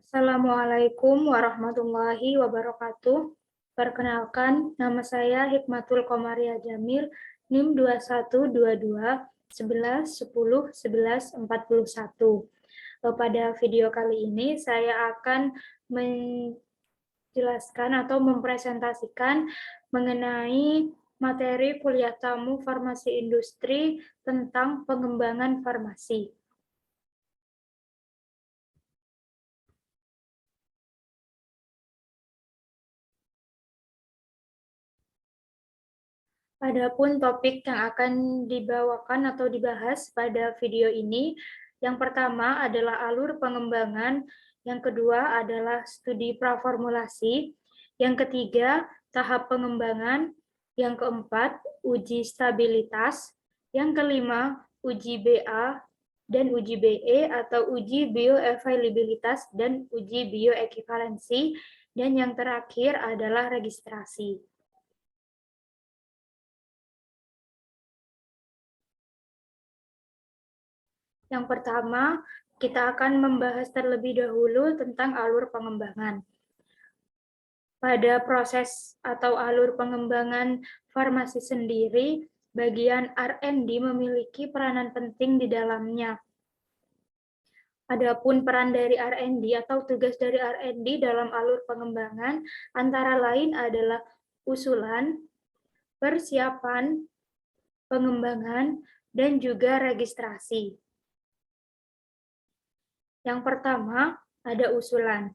Assalamualaikum warahmatullahi wabarakatuh. Perkenalkan, nama saya Hikmatul Komaria Jamil, NIM 212211101141. Pada video kali ini, saya akan menjelaskan atau mempresentasikan mengenai materi kuliah tamu farmasi industri tentang pengembangan farmasi. Adapun topik yang akan dibawakan atau dibahas pada video ini, yang pertama adalah alur pengembangan, yang kedua adalah studi praformulasi, yang ketiga tahap pengembangan, yang keempat uji stabilitas, yang kelima uji BA dan uji BE atau uji bioavailabilitas dan uji bioekivalensi, dan yang terakhir adalah registrasi. Yang pertama, kita akan membahas terlebih dahulu tentang alur pengembangan. Pada proses atau alur pengembangan farmasi sendiri, bagian R&D memiliki peranan penting di dalamnya. Adapun peran dari R&D atau tugas dari R&D dalam alur pengembangan antara lain adalah usulan, persiapan, pengembangan, dan juga registrasi. Yang pertama, ada usulan.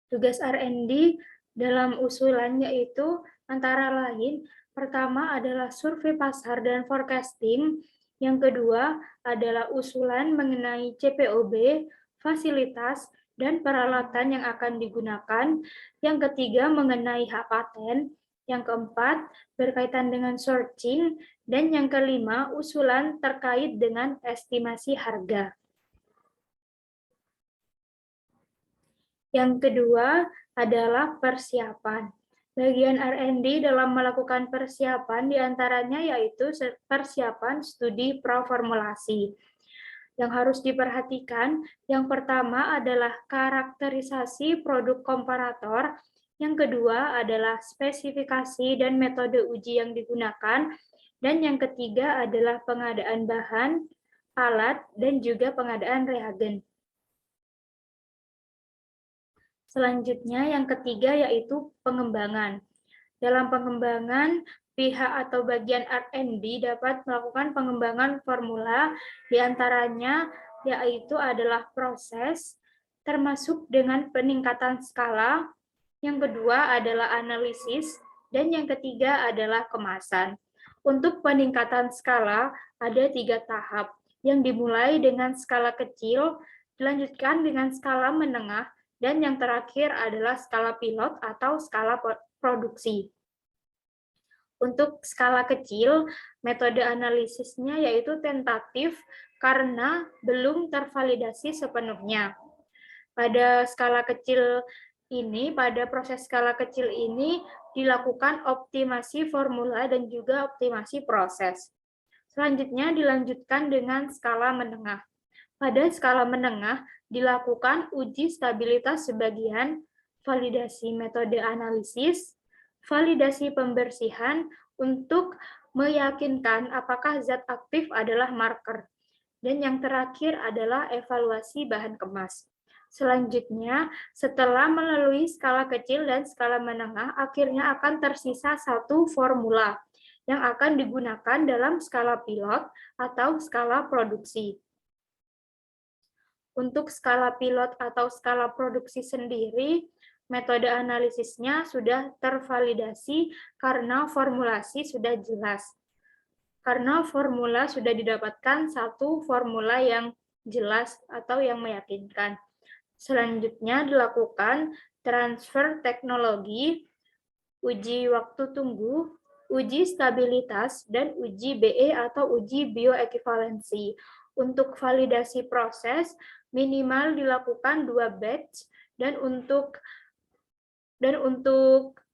Tugas R&D dalam usulan yaitu antara lain, pertama adalah survei pasar dan forecasting, yang kedua adalah usulan mengenai CPOB, fasilitas, dan peralatan yang akan digunakan, yang ketiga mengenai hak paten, yang keempat berkaitan dengan sourcing, dan yang kelima usulan terkait dengan estimasi harga. Yang kedua adalah persiapan. Bagian R&D dalam melakukan persiapan diantaranya yaitu persiapan studi praformulasi. Yang harus diperhatikan, yang pertama adalah karakterisasi produk komparator, yang kedua adalah spesifikasi dan metode uji yang digunakan, dan yang ketiga adalah pengadaan bahan, alat, dan juga pengadaan reagen. Selanjutnya, yang ketiga yaitu pengembangan. Dalam pengembangan, pihak atau bagian R&D dapat melakukan pengembangan formula, diantaranya yaitu adalah proses, termasuk dengan peningkatan skala, yang kedua adalah analisis, dan yang ketiga adalah kemasan. Untuk peningkatan skala, ada 3 tahap, yang dimulai dengan skala kecil, dilanjutkan dengan skala menengah, dan yang terakhir adalah skala pilot atau skala produksi. Untuk skala kecil, metode analisisnya yaitu tentatif karena belum tervalidasi sepenuhnya. Pada proses skala kecil ini dilakukan optimasi formula dan juga optimasi proses. Selanjutnya dilanjutkan dengan skala menengah. Pada skala menengah, dilakukan uji stabilitas sebagian, validasi metode analisis, validasi pembersihan untuk meyakinkan apakah zat aktif adalah marker. Dan yang terakhir adalah evaluasi bahan kemas. Selanjutnya, setelah melalui skala kecil dan skala menengah, akhirnya akan tersisa satu formula yang akan digunakan dalam skala pilot atau skala produksi. Untuk skala pilot atau skala produksi sendiri, metode analisisnya sudah tervalidasi karena formulasi sudah jelas. Karena formula sudah didapatkan satu formula yang jelas atau yang meyakinkan. Selanjutnya dilakukan transfer teknologi, uji waktu tunggu, uji stabilitas, dan uji BE atau uji bioekivalensi. Untuk validasi proses, minimal dilakukan 2 batch, dan untuk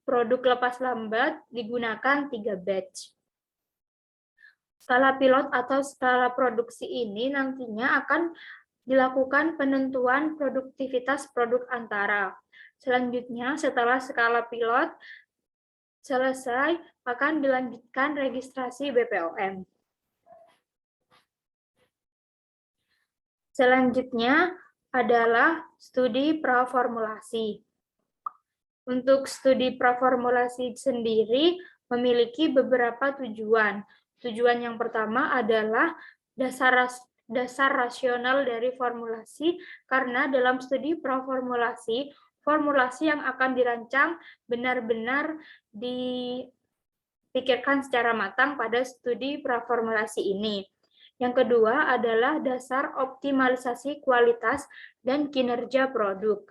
produk lepas lambat digunakan 3 batch. Skala pilot atau skala produksi ini nantinya akan Dilakukan penentuan produktivitas produk antara. Selanjutnya, setelah skala pilot selesai, akan dilanjutkan registrasi BPOM. Selanjutnya adalah studi praformulasi. Untuk studi praformulasi sendiri memiliki beberapa tujuan. Tujuan yang pertama adalah dasar rasional dari formulasi, karena dalam studi praformulasi, formulasi yang akan dirancang benar-benar dipikirkan secara matang pada studi praformulasi ini. Yang kedua adalah dasar optimalisasi kualitas dan kinerja produk.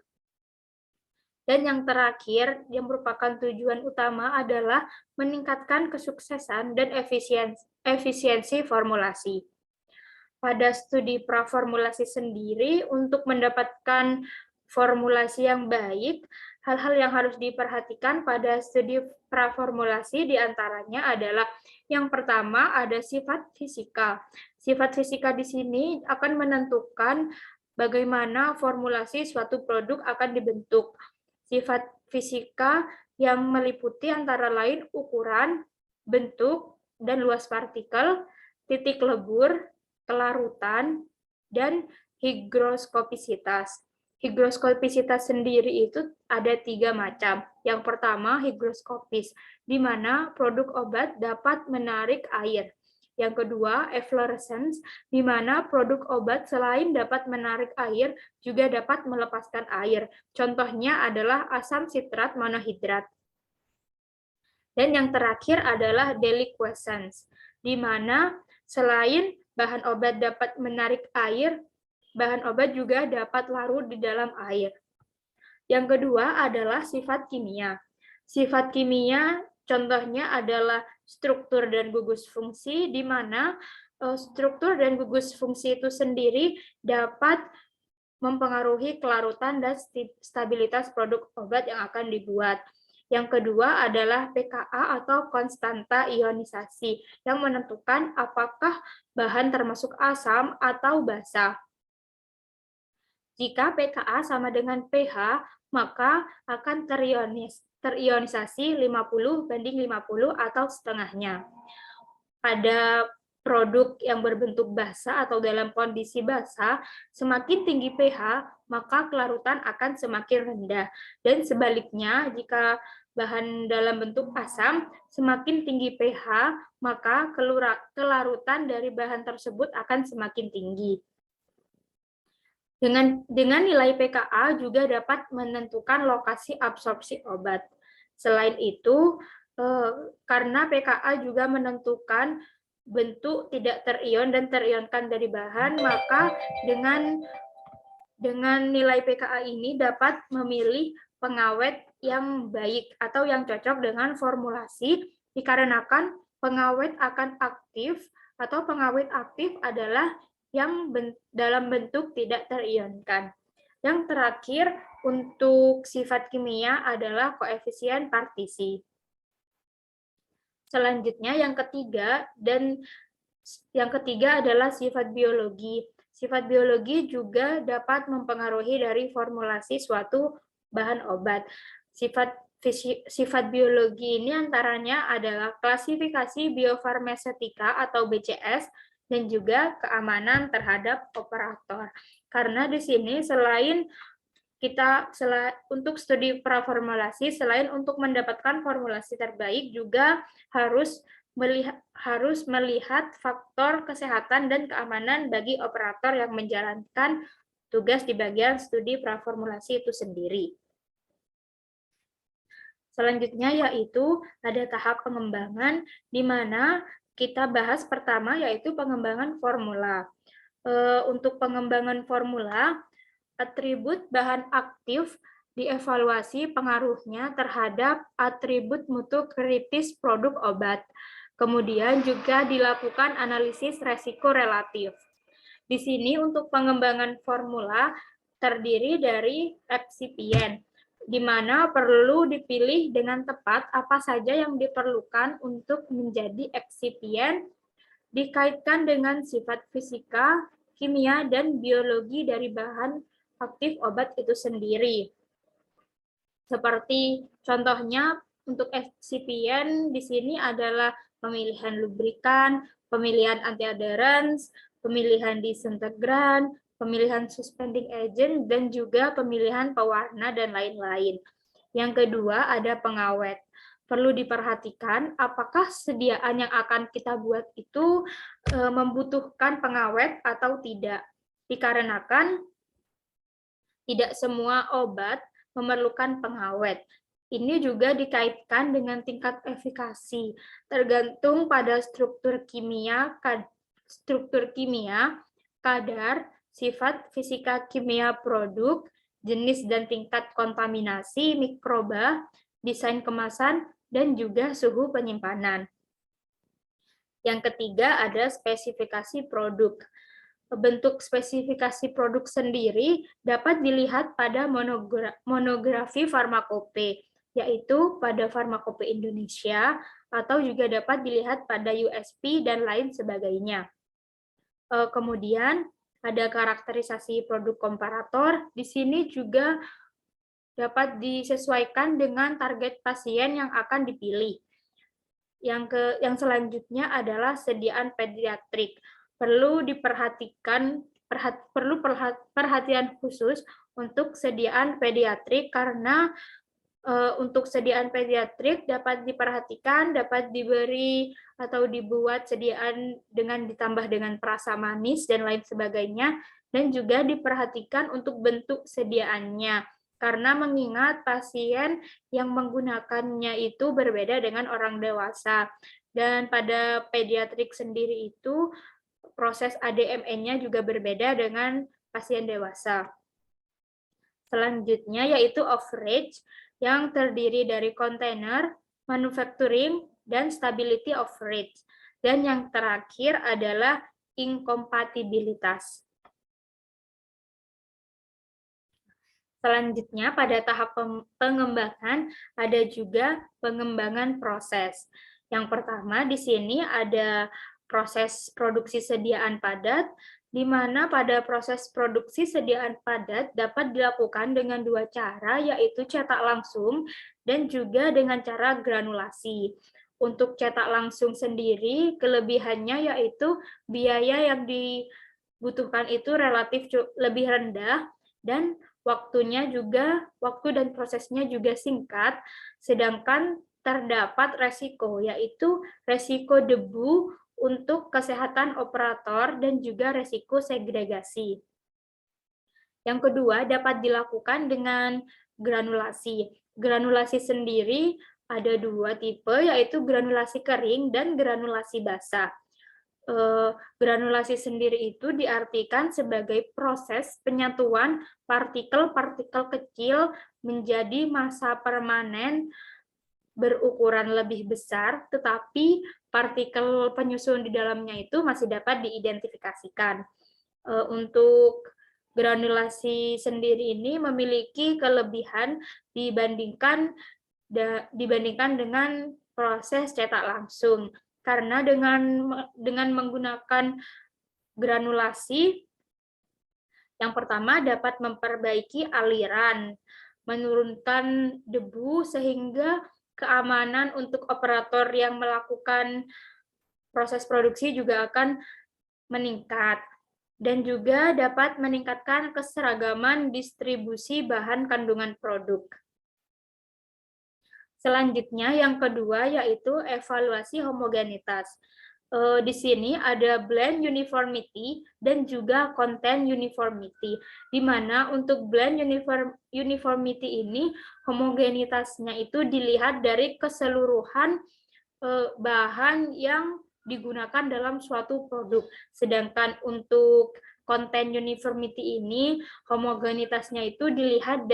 Dan yang terakhir, yang merupakan tujuan utama adalah meningkatkan kesuksesan dan efisiensi formulasi. Pada studi praformulasi sendiri, untuk mendapatkan formulasi yang baik, hal-hal yang harus diperhatikan pada studi praformulasi diantaranya adalah yang pertama ada sifat fisika. Sifat fisika di sini akan menentukan bagaimana formulasi suatu produk akan dibentuk. Sifat fisika yang meliputi antara lain ukuran, bentuk, dan luas partikel, titik lebur, kelarutan, dan higroskopisitas. Higroskopisitas sendiri itu ada 3 macam. Yang pertama, higroskopis, di mana produk obat dapat menarik air. Yang kedua, efflorescence, di mana produk obat selain dapat menarik air, juga dapat melepaskan air. Contohnya adalah asam sitrat monohidrat. Dan yang terakhir adalah deliquescence, di mana selain bahan obat dapat menarik air, bahan obat juga dapat larut di dalam air. Yang kedua adalah sifat kimia. Sifat kimia contohnya adalah struktur dan gugus fungsi, di mana struktur dan gugus fungsi itu sendiri dapat mempengaruhi kelarutan dan stabilitas produk obat yang akan dibuat. Yang kedua adalah pKa atau konstanta ionisasi, yang menentukan apakah bahan termasuk asam atau basa. Jika pKa sama dengan pH, maka akan terionisasi 50:50 atau setengahnya. Pada produk yang berbentuk basa atau dalam kondisi basa, semakin tinggi pH, maka kelarutan akan semakin rendah. Dan sebaliknya, jika bahan dalam bentuk asam, semakin tinggi pH, maka kelarutan dari bahan tersebut akan semakin tinggi. Dengan nilai pKa juga dapat menentukan lokasi absorpsi obat. Selain itu, karena pKa juga menentukan bentuk tidak terion dan terionkan dari bahan, maka dengan nilai pKa ini dapat memilih pengawet yang baik atau yang cocok dengan formulasi, dikarenakan pengawet akan aktif atau pengawet aktif adalah yang dalam bentuk tidak terionkan. Yang terakhir, untuk sifat kimia adalah koefisien partisi. Selanjutnya yang ketiga adalah sifat biologi. Sifat biologi juga dapat mempengaruhi dari formulasi suatu bahan obat. Sifat biologi ini antaranya adalah klasifikasi biofarmaseutika atau BCS, dan juga keamanan terhadap operator. Karena di sini untuk studi praformulasi, selain untuk mendapatkan formulasi terbaik, juga harus melihat faktor kesehatan dan keamanan bagi operator yang menjalankan tugas di bagian studi praformulasi itu sendiri. Selanjutnya yaitu ada tahap pengembangan, di mana kita bahas pertama yaitu pengembangan formula. Untuk pengembangan formula, atribut bahan aktif dievaluasi pengaruhnya terhadap atribut mutu kritis produk obat. Kemudian juga dilakukan analisis resiko relatif. Di sini untuk pengembangan formula terdiri dari eksipien, di mana perlu dipilih dengan tepat apa saja yang diperlukan untuk menjadi eksipien, dikaitkan dengan sifat fisika, kimia dan biologi dari bahan aktif obat itu sendiri. Seperti contohnya untuk eksipien di sini adalah pemilihan lubrikan, pemilihan antiadherence, pemilihan disintegran, pemilihan suspending agent, dan juga pemilihan pewarna dan lain-lain. Yang kedua ada pengawet. Perlu diperhatikan apakah sediaan yang akan kita buat itu membutuhkan pengawet atau tidak. Dikarenakan tidak semua obat memerlukan pengawet. Ini juga dikaitkan dengan tingkat efikasi, tergantung pada struktur kimia, kadar, sifat fisika kimia produk, jenis dan tingkat kontaminasi mikroba, desain kemasan, dan juga suhu penyimpanan. Yang ketiga ada spesifikasi produk. Bentuk spesifikasi produk sendiri dapat dilihat pada monografi farmakope, yaitu pada Farmakope Indonesia, atau juga dapat dilihat pada USP dan lain sebagainya. Kemudian ada karakterisasi produk komparator. Di sini juga dapat disesuaikan dengan target pasien yang akan dipilih. Yang selanjutnya adalah sediaan pediatrik. Perlu perhatian khusus untuk sediaan pediatrik karena untuk sediaan pediatrik dapat diperhatikan, dapat diberi atau dibuat sediaan dengan ditambah dengan perasa manis dan lain sebagainya, dan juga diperhatikan untuk bentuk sediaannya karena mengingat pasien yang menggunakannya itu berbeda dengan orang dewasa. Dan pada pediatrik sendiri itu proses ADME-nya juga berbeda dengan pasien dewasa. Selanjutnya yaitu overage yang terdiri dari container, manufacturing, dan stability overage. Dan yang terakhir adalah inkompatibilitas. Selanjutnya pada tahap pengembangan ada juga pengembangan proses. Yang pertama di sini ada proses produksi sediaan padat, di mana pada proses produksi sediaan padat dapat dilakukan dengan dua cara, yaitu cetak langsung dan juga dengan cara granulasi. Untuk cetak langsung sendiri, kelebihannya yaitu biaya yang dibutuhkan itu relatif lebih rendah dan waktu dan prosesnya juga singkat, sedangkan terdapat resiko, yaitu resiko debu untuk kesehatan operator dan juga resiko segregasi. Yang kedua dapat dilakukan dengan granulasi. Granulasi sendiri ada dua tipe, yaitu granulasi kering dan granulasi basah. Granulasi sendiri itu diartikan sebagai proses penyatuan partikel-partikel kecil menjadi massa permanen berukuran lebih besar, tetapi partikel penyusun di dalamnya itu masih dapat diidentifikasikan. Untuk granulasi sendiri ini memiliki kelebihan dibandingkan dengan proses cetak langsung, karena dengan menggunakan granulasi, yang pertama dapat memperbaiki aliran, menurunkan debu sehingga keamanan untuk operator yang melakukan proses produksi juga akan meningkat, dan juga dapat meningkatkan keseragaman distribusi bahan kandungan produk. Selanjutnya yang kedua yaitu evaluasi homogenitas. Di sini ada blend uniformity dan juga content uniformity, di mana untuk blend uniformity ini homogenitasnya itu dilihat dari keseluruhan bahan yang digunakan dalam suatu produk. Sedangkan untuk content uniformity ini homogenitasnya itu dilihat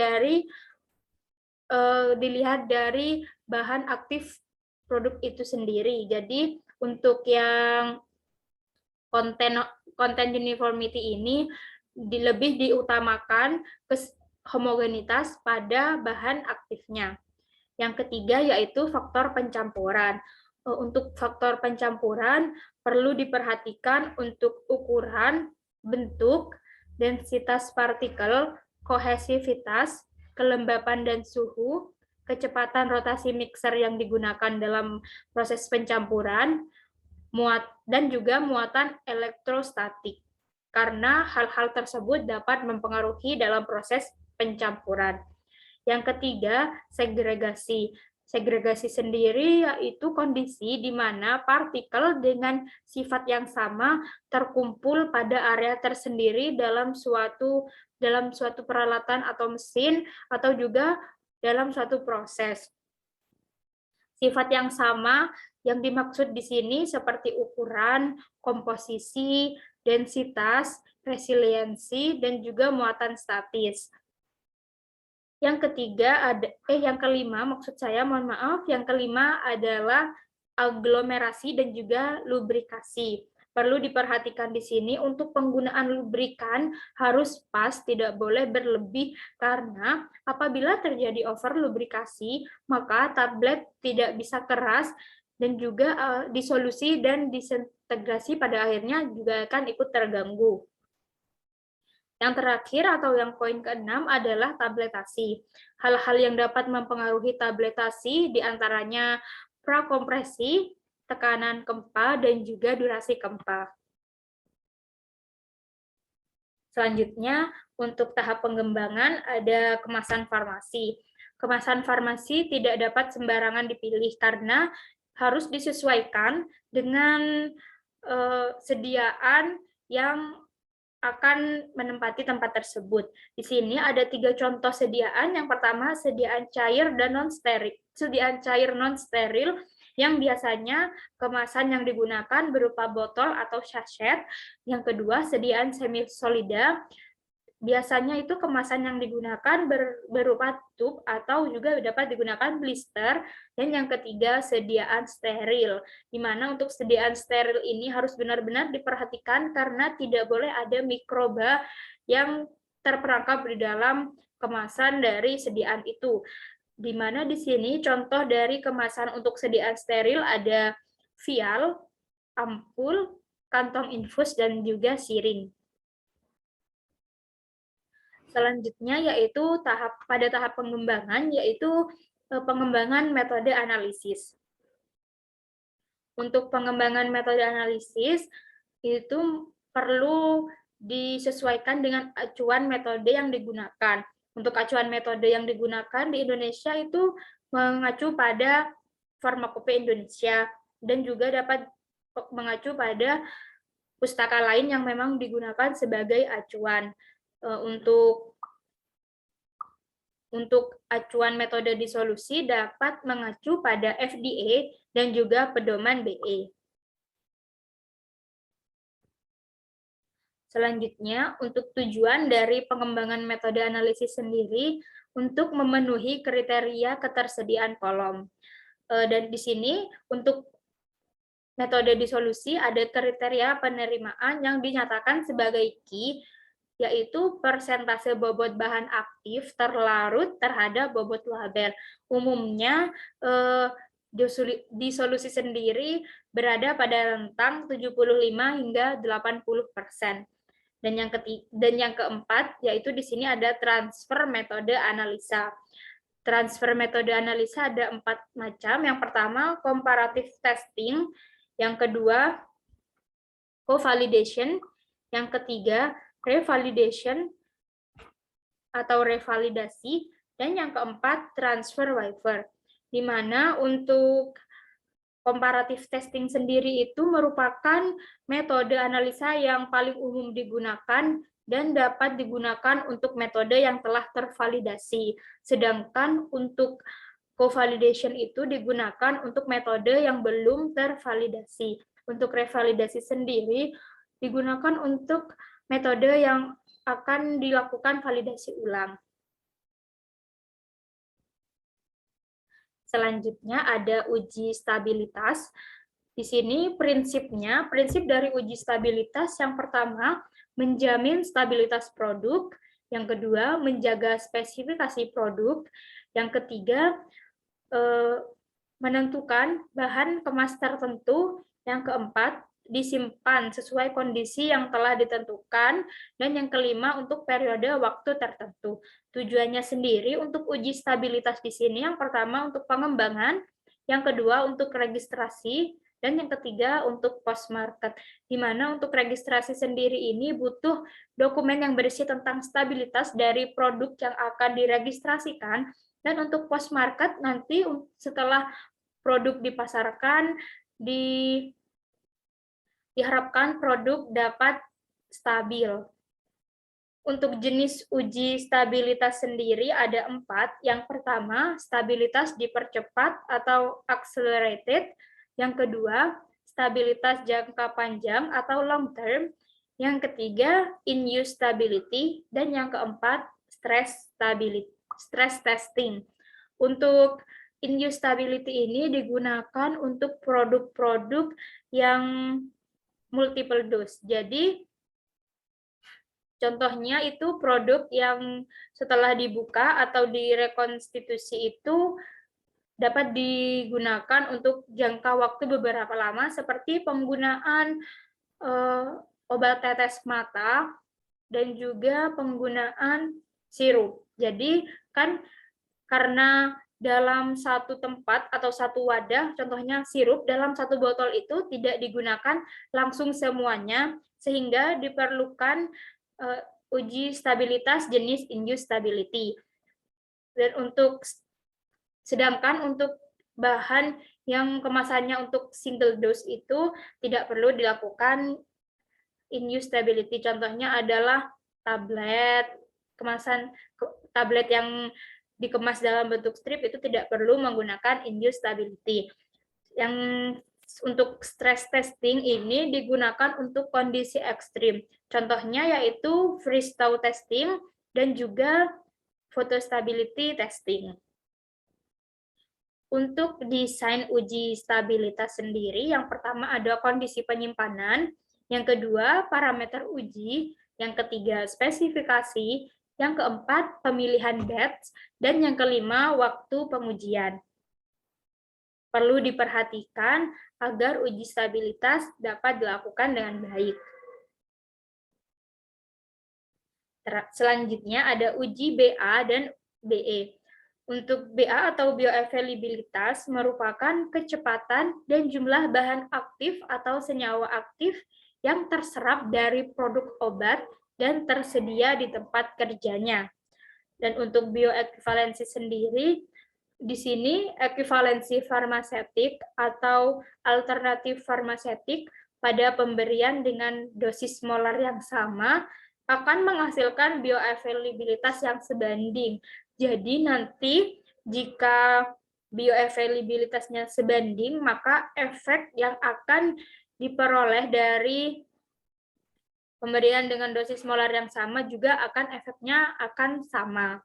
dari bahan aktif produk itu sendiri. Jadi untuk yang content uniformity ini lebih diutamakan homogenitas pada bahan aktifnya. Yang ketiga yaitu faktor pencampuran. Untuk faktor pencampuran perlu diperhatikan untuk ukuran, bentuk, densitas partikel, kohesivitas, kelembapan dan suhu, kecepatan rotasi mixer yang digunakan dalam proses pencampuran, dan juga muatan elektrostatik. Karena hal-hal tersebut dapat mempengaruhi dalam proses pencampuran. Yang ketiga, segregasi. Segregasi sendiri yaitu kondisi di mana partikel dengan sifat yang sama terkumpul pada area tersendiri dalam suatu peralatan atau mesin atau juga dalam suatu proses. Sifat yang sama yang dimaksud di sini seperti ukuran, komposisi, densitas, resiliensi, dan juga muatan statis. Yang kelima adalah aglomerasi dan juga lubrikasi. Perlu diperhatikan di sini untuk penggunaan lubrikan harus pas, tidak boleh berlebih karena apabila terjadi over lubrikasi, maka tablet tidak bisa keras dan juga disolusi dan disintegrasi pada akhirnya juga akan ikut terganggu. Yang terakhir atau yang poin ke-6 adalah tabletasi. Hal-hal yang dapat mempengaruhi tabletasi diantaranya prakompresi, tekanan kempa, dan juga durasi kempa. Selanjutnya, untuk tahap pengembangan ada kemasan farmasi. Kemasan farmasi tidak dapat sembarangan dipilih karena harus disesuaikan dengan sediaan yang akan menempati tempat tersebut. Di sini ada 3 contoh sediaan. Yang pertama, sediaan cair dan non-steril. Sediaan cair non-steril yang biasanya kemasan yang digunakan berupa botol atau sachet. Yang kedua, sediaan semi-solida. Biasanya itu kemasan yang digunakan berupa tube atau juga dapat digunakan blister. Dan yang ketiga, sediaan steril, di mana untuk sediaan steril ini harus benar-benar diperhatikan karena tidak boleh ada mikroba yang terperangkap di dalam kemasan dari sediaan itu. Di mana di sini contoh dari kemasan untuk sediaan steril ada vial, ampul, kantong infus, dan juga siring. Selanjutnya yaitu pada tahap pengembangan, yaitu pengembangan metode analisis. Untuk pengembangan metode analisis itu perlu disesuaikan dengan acuan metode yang digunakan. Untuk acuan metode yang digunakan di Indonesia itu mengacu pada Farmakope Indonesia dan juga dapat mengacu pada pustaka lain yang memang digunakan sebagai acuan. Untuk acuan metode disolusi dapat mengacu pada FDA dan juga pedoman BE. Selanjutnya, untuk tujuan dari pengembangan metode analisis sendiri untuk memenuhi kriteria ketersediaan kolom. Dan di sini untuk metode disolusi ada kriteria penerimaan yang dinyatakan sebagai key, yaitu persentase bobot bahan aktif terlarut terhadap bobot label. Umumnya disolusi sendiri berada pada rentang 75 hingga 80%. Dan yang keempat yaitu di sini ada transfer metode analisa. Transfer metode analisa ada 4 macam. Yang pertama comparative testing, yang kedua co-validation, yang ketiga revalidation atau revalidasi, dan yang keempat transfer waiver, di mana untuk comparative testing sendiri itu merupakan metode analisa yang paling umum digunakan dan dapat digunakan untuk metode yang telah tervalidasi. Sedangkan untuk co-validation itu digunakan untuk metode yang belum tervalidasi. Untuk revalidasi sendiri digunakan untuk metode yang akan dilakukan validasi ulang. Selanjutnya ada uji stabilitas. Di sini prinsip dari uji stabilitas yang pertama menjamin stabilitas produk, yang kedua menjaga spesifikasi produk, yang ketiga menentukan bahan kemas tertentu, yang keempat disimpan sesuai kondisi yang telah ditentukan, dan yang kelima untuk periode waktu tertentu. Tujuannya sendiri untuk uji stabilitas di sini, yang pertama untuk pengembangan, yang kedua untuk registrasi, dan yang ketiga untuk post market. Di mana untuk registrasi sendiri ini butuh dokumen yang berisi tentang stabilitas dari produk yang akan diregistrasikan, dan untuk post market nanti setelah produk dipasarkan, diharapkan produk dapat stabil. Untuk jenis uji stabilitas sendiri ada 4. Yang pertama, stabilitas dipercepat atau accelerated. Yang kedua, stabilitas jangka panjang atau long term. Yang ketiga, in-use stability. Dan yang keempat, stress testing. Untuk in-use stability ini digunakan untuk produk-produk yang multiple dose. Jadi, contohnya itu produk yang setelah dibuka atau direkonstitusi itu dapat digunakan untuk jangka waktu beberapa lama, seperti penggunaan obat tetes mata dan juga penggunaan sirup. Jadi kan karena dalam satu tempat atau satu wadah, contohnya sirup dalam satu botol itu tidak digunakan langsung semuanya, sehingga diperlukan uji stabilitas jenis in-use stability. Dan sedangkan untuk bahan yang kemasannya untuk single dose itu tidak perlu dilakukan in-use stability. Contohnya adalah tablet, kemasan tablet yang dikemas dalam bentuk strip itu tidak perlu menggunakan in-use stability. Yang untuk stress testing ini digunakan untuk kondisi ekstrim. Contohnya yaitu freeze thaw testing dan juga photostability testing. Untuk desain uji stabilitas sendiri, yang pertama ada kondisi penyimpanan, yang kedua parameter uji, yang ketiga spesifikasi, yang keempat pemilihan batch, dan yang kelima waktu pengujian. Perlu diperhatikan agar uji stabilitas dapat dilakukan dengan baik. Selanjutnya ada uji BA dan BE. Untuk BA atau bioavailabilitas merupakan kecepatan dan jumlah bahan aktif atau senyawa aktif yang terserap dari produk obat dan tersedia di tempat kerjanya. Dan untuk bioequivalensi sendiri, di sini equivalensi farmasetik atau alternatif farmasetik pada pemberian dengan dosis molar yang sama akan menghasilkan bioavailabilitas yang sebanding. Jadi nanti jika bioavailabilitasnya sebanding, maka efek yang akan diperoleh dari pemberian dengan dosis molar yang sama juga efeknya akan sama.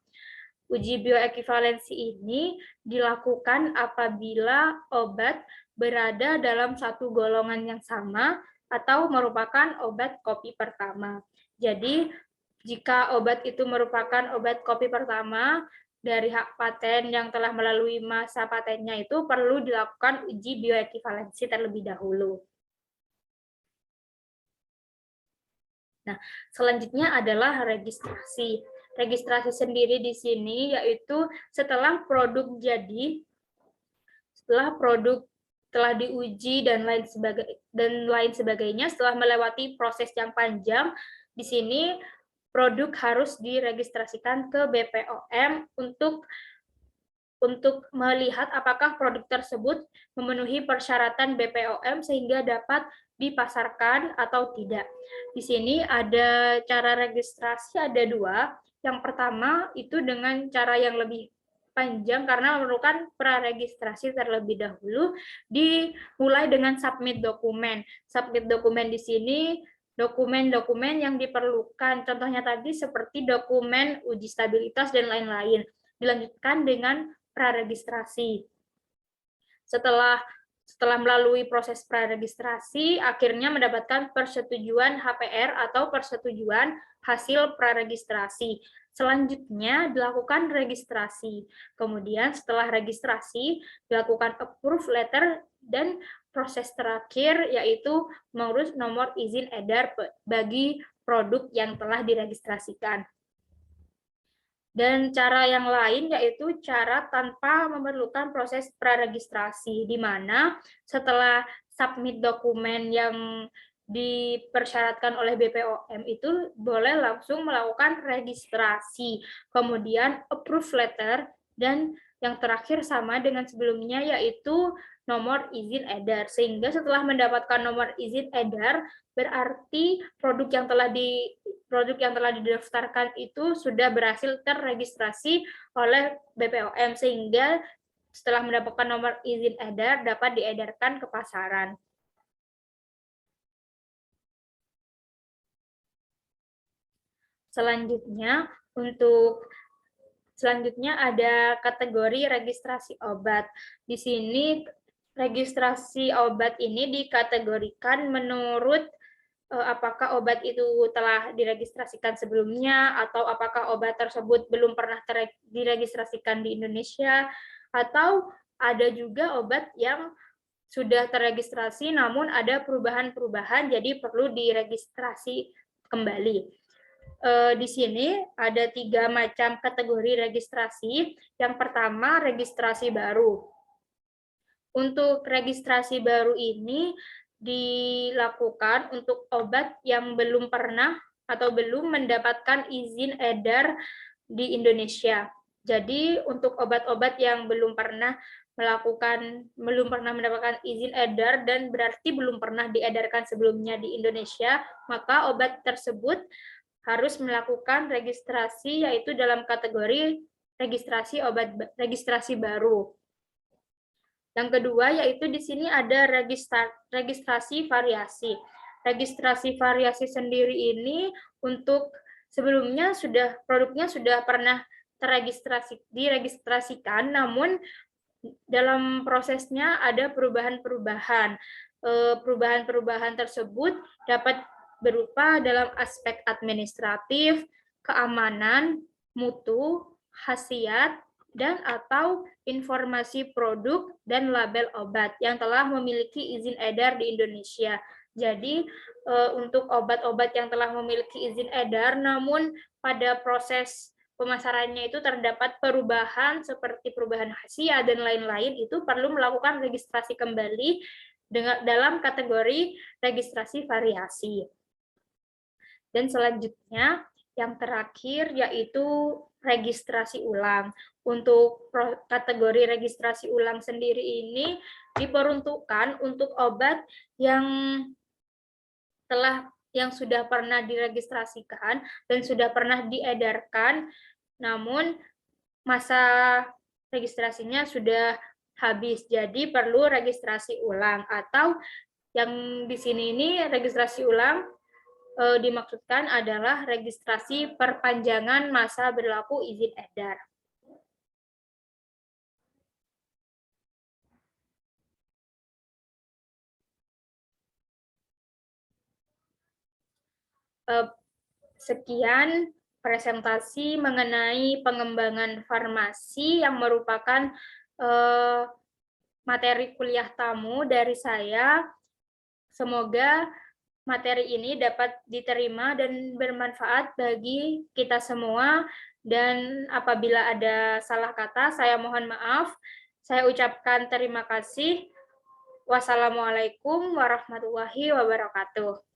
Uji bioequivalensi ini dilakukan apabila obat berada dalam satu golongan yang sama atau merupakan obat kopi pertama. Jadi, jika obat itu merupakan obat kopi pertama dari hak paten yang telah melalui masa patennya, itu perlu dilakukan uji bioequivalensi terlebih dahulu. Nah, selanjutnya adalah registrasi. Registrasi sendiri di sini yaitu setelah produk jadi, setelah produk telah diuji dan lain sebagainya, setelah melewati proses yang panjang, di sini produk harus diregistrasikan ke BPOM untuk melihat apakah produk tersebut memenuhi persyaratan BPOM sehingga dapat dipasarkan atau tidak. Di sini ada cara registrasi, ada 2. Yang pertama itu dengan cara yang lebih panjang karena memerlukan praregistrasi terlebih dahulu, dimulai dengan submit dokumen. Submit dokumen di sini dokumen-dokumen yang diperlukan, contohnya tadi seperti dokumen uji stabilitas dan lain-lain. Dilanjutkan dengan praregistrasi. Setelah melalui proses praregistrasi, akhirnya mendapatkan persetujuan HPR atau persetujuan hasil praregistrasi. Selanjutnya dilakukan registrasi. Kemudian setelah registrasi dilakukan approve letter dan proses terakhir yaitu mengurus nomor izin edar bagi produk yang telah diregistrasikan. Dan cara yang lain yaitu cara tanpa memerlukan proses praregistrasi, di mana setelah submit dokumen yang dipersyaratkan oleh BPOM itu boleh langsung melakukan registrasi, kemudian approve letter, dan yang terakhir sama dengan sebelumnya yaitu nomor izin edar. Sehingga setelah mendapatkan nomor izin edar, berarti produk yang telah didaftarkan itu sudah berhasil terregistrasi oleh BPOM, sehingga setelah mendapatkan nomor izin edar dapat diedarkan ke pasaran. Selanjutnya ada kategori registrasi obat. Di sini registrasi obat ini dikategorikan menurut apakah obat itu telah diregistrasikan sebelumnya, atau apakah obat tersebut belum pernah diregistrasikan di Indonesia, atau ada juga obat yang sudah terregistrasi namun ada perubahan-perubahan jadi perlu diregistrasi kembali. Di sini ada 3 macam kategori registrasi. Yang pertama, registrasi baru. Untuk registrasi baru ini dilakukan untuk obat yang belum pernah atau belum mendapatkan izin edar di Indonesia. Jadi untuk obat-obat yang belum pernah mendapatkan izin edar dan berarti belum pernah diedarkan sebelumnya di Indonesia, maka obat tersebut harus melakukan registrasi yaitu dalam kategori registrasi baru. Yang kedua yaitu di sini ada registrasi variasi. Registrasi variasi sendiri ini untuk sebelumnya produknya sudah pernah diregistrasikan, namun dalam prosesnya ada perubahan-perubahan. Perubahan-perubahan tersebut dapat berupa dalam aspek administratif, keamanan, mutu, khasiat, dan atau informasi produk dan label obat yang telah memiliki izin edar di Indonesia. Jadi untuk obat-obat yang telah memiliki izin edar namun pada proses pemasarannya itu terdapat perubahan seperti perubahan khasiat dan lain-lain, itu perlu melakukan registrasi kembali dalam kategori registrasi variasi. Dan selanjutnya yang terakhir yaitu registrasi ulang. Untuk kategori registrasi ulang sendiri ini diperuntukkan untuk obat yang sudah pernah diregistrasikan dan sudah pernah diedarkan, namun masa registrasinya sudah habis, jadi perlu registrasi ulang. Atau yang di sini ini registrasi ulang dimaksudkan adalah registrasi perpanjangan masa berlaku izin edar. Sekian presentasi mengenai pengembangan farmasi yang merupakan materi kuliah tamu dari saya. Semoga materi ini dapat diterima dan bermanfaat bagi kita semua. Dan apabila ada salah kata, saya mohon maaf. Saya ucapkan terima kasih. Wassalamualaikum warahmatullahi wabarakatuh.